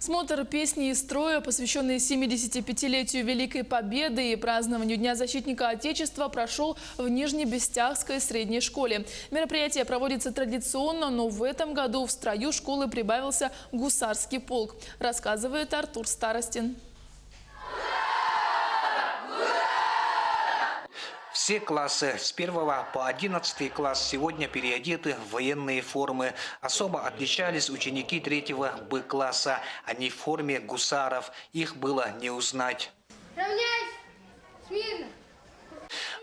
Смотр песни из строя, посвященный 75-летию Великой Победы и празднованию Дня защитника Отечества, прошел в Нижнебестягской средней школе. Мероприятие проводится традиционно, но в этом году в строю школы прибавился гусарский полк, рассказывает Артур Старостин. Все классы с 1 по 11 класс сегодня переодеты в военные формы. Особо отличались ученики 3-го Б-класса. Они в форме гусаров. Их было не узнать. Равняйсь! Смирно!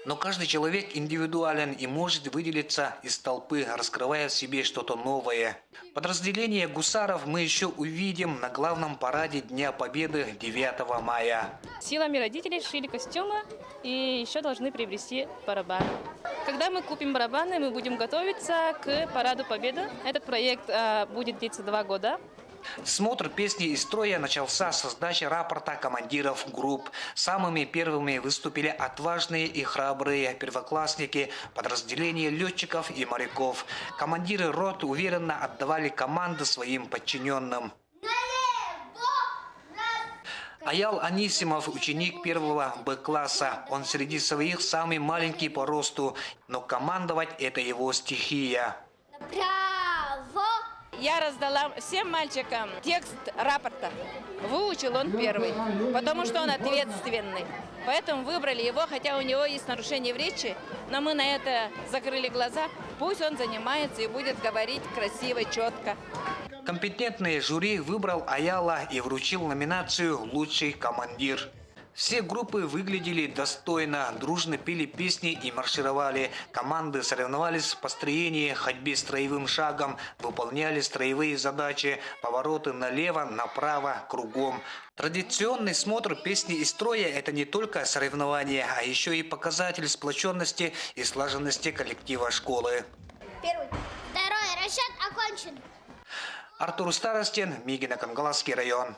Но каждый человек индивидуален и может выделиться из толпы, раскрывая в себе что-то новое. Подразделение гусаров мы еще увидим на главном параде Дня Победы 9 мая. Силами родителей шили костюмы и еще должны приобрести барабаны. Когда мы купим барабаны, мы будем готовиться к параду Победы. Этот проект будет длиться 2 года. Смотр песни из строя начался со сдачи рапорта командиров групп. Самыми первыми выступили отважные и храбрые первоклассники, подразделения летчиков и моряков. Командиры рот уверенно отдавали команды своим подчиненным. Аял Анисимов – ученик 1-го Б-класса. Он среди своих самый маленький по росту, но командовать – это его стихия. Браво! Я раздала всем мальчикам текст рапорта. Выучил он первый, потому что он ответственный. Поэтому выбрали его, хотя у него есть нарушение в речи, но мы на это закрыли глаза. Пусть он занимается и будет говорить красиво, четко. Компетентный жюри выбрал Аяла и вручил номинацию «Лучший командир». Все группы выглядели достойно, дружно пели песни и маршировали. Команды соревновались в построении, ходьбе строевым шагом, выполняли строевые задачи, повороты налево, направо, кругом. Традиционный смотр песни из строя – это не только соревнование, а еще и показатель сплоченности и слаженности коллектива школы. Первый. Второй. Расчет окончен. Артур Старостин, Мигино-Кангаласский район.